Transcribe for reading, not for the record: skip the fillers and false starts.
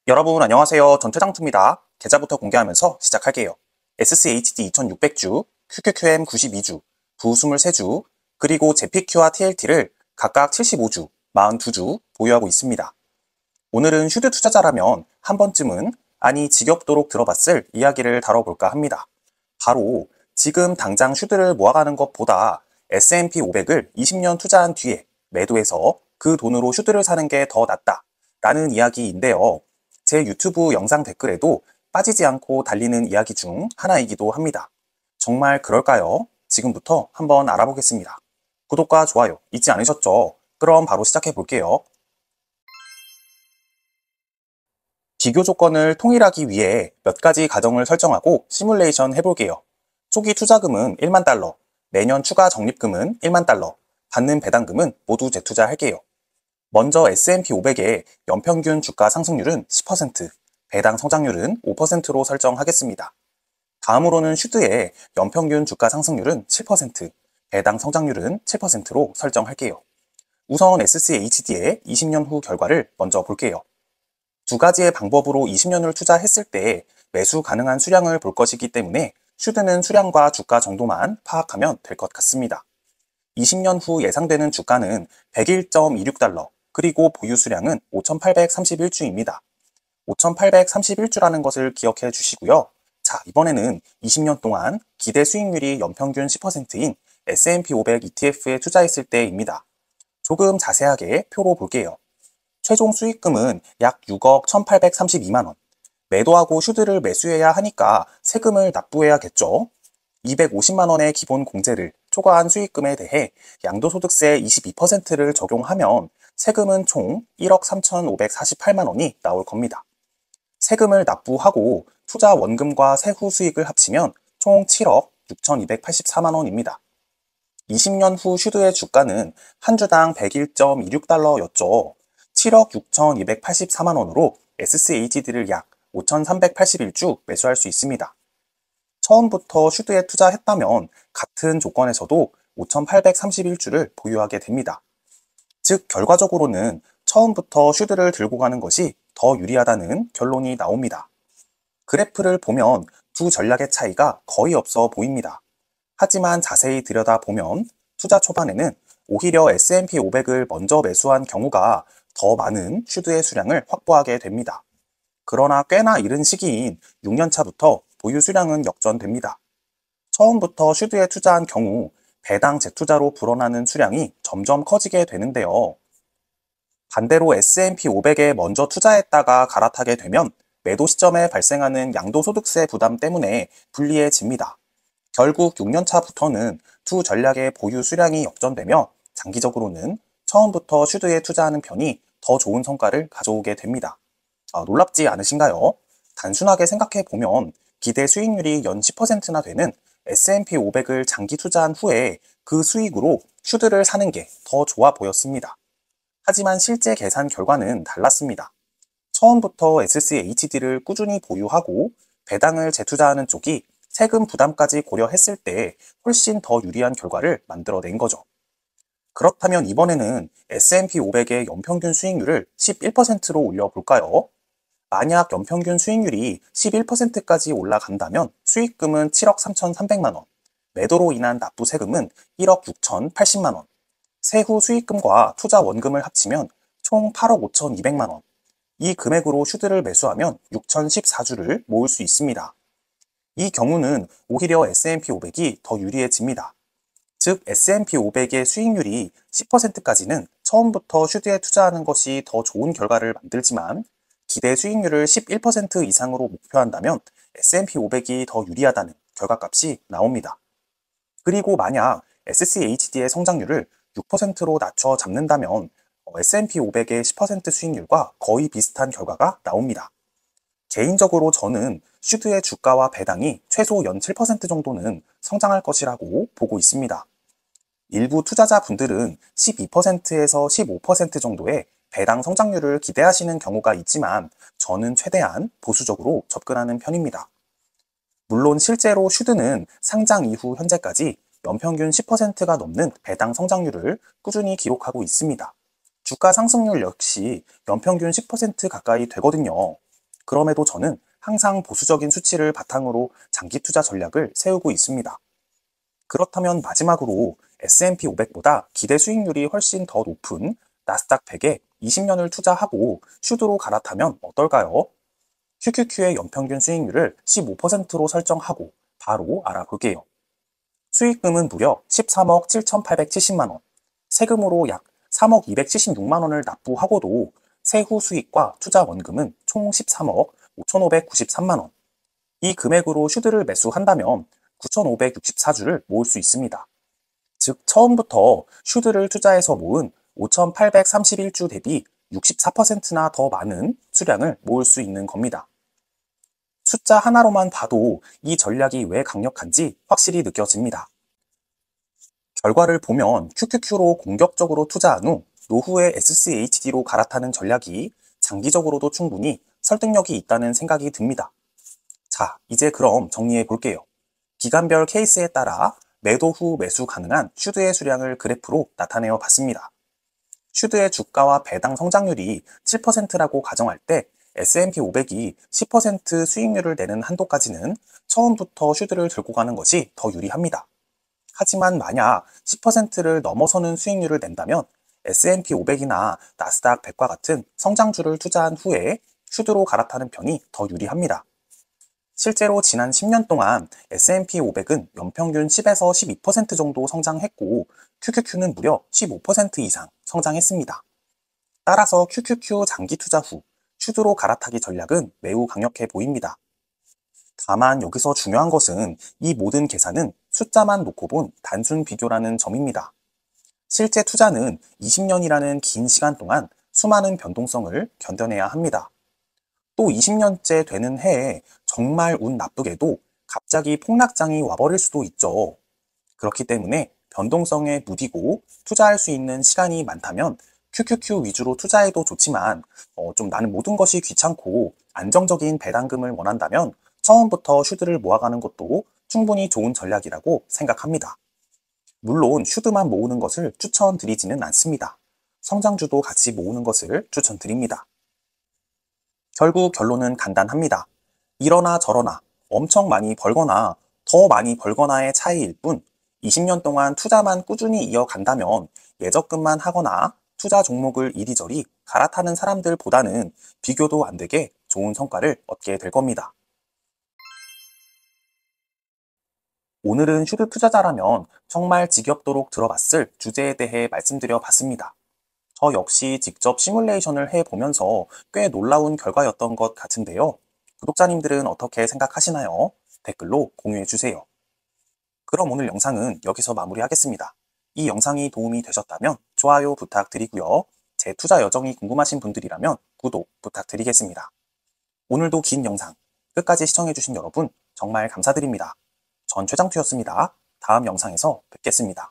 여러분 안녕하세요. 전투장투입니다. 계좌부터 공개하면서 시작할게요. SCHD 2600주, QQQM 92주, 부 23주, 그리고 JPQ와 TLT를 각각 75주, 42주 보유하고 있습니다. 오늘은 슈드 투자자라면 한 번쯤은 아니 지겹도록 들어봤을 이야기를 다뤄볼까 합니다. 바로 지금 당장 슈드를 모아가는 것보다 S&P 500을 20년 투자한 뒤에 매도해서 그 돈으로 슈드를 사는 게 더 낫다 라는 이야기인데요. 제 유튜브 영상 댓글에도 빠지지 않고 달리는 이야기 중 하나이기도 합니다. 정말 그럴까요? 지금부터 한번 알아보겠습니다. 구독과 좋아요 잊지 않으셨죠? 그럼 바로 시작해 볼게요. 비교 조건을 통일하기 위해 몇 가지 가정을 설정하고 시뮬레이션 해볼게요. 초기 투자금은 1만 달러, 매년 추가 적립금은 1만 달러, 받는 배당금은 모두 재투자할게요. 먼저 S&P 500의 연평균 주가 상승률은 10%, 배당 성장률은 5%로 설정하겠습니다. 다음으로는 슈드의 연평균 주가 상승률은 7%, 배당 성장률은 7%로 설정할게요. 우선 SCHD의 20년 후 결과를 먼저 볼게요. 두 가지의 방법으로 20년을 투자했을 때 매수 가능한 수량을 볼 것이기 때문에 슈드는 수량과 주가 정도만 파악하면 될 것 같습니다. 20년 후 예상되는 주가는 101.26달러, 그리고 보유 수량은 5,831주입니다. 5,831주라는 것을 기억해 주시고요. 자, 이번에는 20년 동안 기대 수익률이 연평균 10%인 S&P 500 ETF에 투자했을 때입니다. 조금 자세하게 표로 볼게요. 최종 수익금은 약 6억 1,832만 원. 매도하고 슈드를 매수해야 하니까 세금을 납부해야겠죠. 250만 원의 기본 공제를 초과한 수익금에 대해 양도소득세 22%를 적용하면 세금은 총 1억 3,548만 원이 나올 겁니다. 세금을 납부하고 투자 원금과 세후 수익을 합치면 총 7억 6,284만 원입니다. 20년 후 슈드의 주가는 한 주당 101.26달러였죠. 7억 6,284만 원으로 SCHD를 약 5,381주 매수할 수 있습니다. 처음부터 슈드에 투자했다면 같은 조건에서도 5,831주를 보유하게 됩니다. 즉 결과적으로는 처음부터 슈드를 들고 가는 것이 더 유리하다는 결론이 나옵니다. 그래프를 보면 두 전략의 차이가 거의 없어 보입니다. 하지만 자세히 들여다보면 투자 초반에는 오히려 S&P 500을 먼저 매수한 경우가 더 많은 슈드의 수량을 확보하게 됩니다. 그러나 꽤나 이른 시기인 6년 차부터 보유 수량은 역전됩니다. 처음부터 슈드에 투자한 경우 배당 재투자로 불어나는 수량이 점점 커지게 되는데요. 반대로 S&P 500에 먼저 투자했다가 갈아타게 되면 매도 시점에 발생하는 양도소득세 부담 때문에 불리해집니다. 결국 6년 차부터는 두 전략의 보유 수량이 역전되며 장기적으로는 처음부터 슈드에 투자하는 편이 더 좋은 성과를 가져오게 됩니다. 놀랍지 않으신가요? 단순하게 생각해 보면 기대 수익률이 연 10%나 되는 S&P 500을 장기 투자한 후에 그 수익으로 슈드를 사는 게 더 좋아 보였습니다. 하지만 실제 계산 결과는 달랐습니다. 처음부터 SCHD를 꾸준히 보유하고 배당을 재투자하는 쪽이 세금 부담까지 고려했을 때 훨씬 더 유리한 결과를 만들어낸 거죠. 그렇다면 이번에는 S&P 500의 연평균 수익률을 11%로 올려볼까요? 만약 연평균 수익률이 11%까지 올라간다면 수익금은 7억 3,300만 원, 매도로 인한 납부 세금은 1억 6,080만 원, 세후 수익금과 투자 원금을 합치면 총 8억 5,200만 원. 이 금액으로 슈드를 매수하면 6,014주를 모을 수 있습니다. 이 경우는 오히려 S&P 500이 더 유리해집니다. 즉 S&P 500의 수익률이 10%까지는 처음부터 슈드에 투자하는 것이 더 좋은 결과를 만들지만 기대 수익률을 11% 이상으로 목표한다면 S&P 500이 더 유리하다는 결과값이 나옵니다. 그리고 만약 SCHD의 성장률을 6%로 낮춰 잡는다면 S&P 500의 10% 수익률과 거의 비슷한 결과가 나옵니다. 개인적으로 저는 슈드의 주가와 배당이 최소 연 7% 정도는 성장할 것이라고 보고 있습니다. 일부 투자자분들은 12%에서 15% 정도의 배당 성장률을 기대하시는 경우가 있지만 저는 최대한 보수적으로 접근하는 편입니다. 물론 실제로 슈드는 상장 이후 현재까지 연평균 10%가 넘는 배당 성장률을 꾸준히 기록하고 있습니다. 주가 상승률 역시 연평균 10% 가까이 되거든요. 그럼에도 저는 항상 보수적인 수치를 바탕으로 장기 투자 전략을 세우고 있습니다. 그렇다면 마지막으로 S&P 500보다 기대 수익률이 훨씬 더 높은 나스닥 100에 20년을 투자하고 슈드로 갈아타면 어떨까요? QQQ의 연평균 수익률을 15%로 설정하고 바로 알아볼게요. 수익금은 무려 13억 7,870만 원, 세금으로 약 3억 276만 원을 납부하고도 세후 수익과 투자 원금은 총 13억 5,593만 원. 이 금액으로 슈드를 매수한다면 9,564주를 모을 수 있습니다. 즉 처음부터 슈드를 투자해서 모은 5,831주 대비 64%나 더 많은 수량을 모을 수 있는 겁니다. 숫자 하나로만 봐도 이 전략이 왜 강력한지 확실히 느껴집니다. 결과를 보면 QQQ로 공격적으로 투자한 후 노후에 SCHD로 갈아타는 전략이 장기적으로도 충분히 설득력이 있다는 생각이 듭니다. 자, 이제 그럼 정리해 볼게요. 기간별 케이스에 따라 매도 후 매수 가능한 슈드의 수량을 그래프로 나타내어 봤습니다. 슈드의 주가와 배당 성장률이 7%라고 가정할 때 S&P 500이 10% 수익률을 내는 한도까지는 처음부터 슈드를 들고 가는 것이 더 유리합니다. 하지만 만약 10%를 넘어서는 수익률을 낸다면 S&P 500이나 나스닥 100과 같은 성장주를 투자한 후에 슈드로 갈아타는 편이 더 유리합니다. 실제로 지난 10년 동안 S&P 500은 연평균 10에서 12% 정도 성장했고 QQQ는 무려 15% 이상 성장했습니다. 따라서 QQQ 장기 투자 후 슈드로 갈아타기 전략은 매우 강력해 보입니다. 다만 여기서 중요한 것은 이 모든 계산은 숫자만 놓고 본 단순 비교라는 점입니다. 실제 투자는 20년이라는 긴 시간 동안 수많은 변동성을 견뎌내야 합니다. 또 20년째 되는 해에 정말 운 나쁘게도 갑자기 폭락장이 와버릴 수도 있죠. 그렇기 때문에 변동성에 무디고 투자할 수 있는 시간이 많다면 QQQ 위주로 투자해도 좋지만 좀 나는 모든 것이 귀찮고 안정적인 배당금을 원한다면 처음부터 슈드를 모아가는 것도 충분히 좋은 전략이라고 생각합니다. 물론 슈드만 모으는 것을 추천드리지는 않습니다. 성장주도 같이 모으는 것을 추천드립니다. 결국 결론은 간단합니다. 이러나 저러나 엄청 많이 벌거나 더 많이 벌거나의 차이일 뿐 20년 동안 투자만 꾸준히 이어간다면 예적금만 하거나 투자 종목을 이리저리 갈아타는 사람들보다는 비교도 안 되게 좋은 성과를 얻게 될 겁니다. 오늘은 슈드 투자자라면 정말 지겹도록 들어봤을 주제에 대해 말씀드려 봤습니다. 저 역시 직접 시뮬레이션을 해보면서 꽤 놀라운 결과였던 것 같은데요. 구독자님들은 어떻게 생각하시나요? 댓글로 공유해주세요. 그럼 오늘 영상은 여기서 마무리하겠습니다. 이 영상이 도움이 되셨다면 좋아요 부탁드리고요. 제 투자 여정이 궁금하신 분들이라면 구독 부탁드리겠습니다. 오늘도 긴 영상 끝까지 시청해주신 여러분 정말 감사드립니다. 전 최장투였습니다. 다음 영상에서 뵙겠습니다.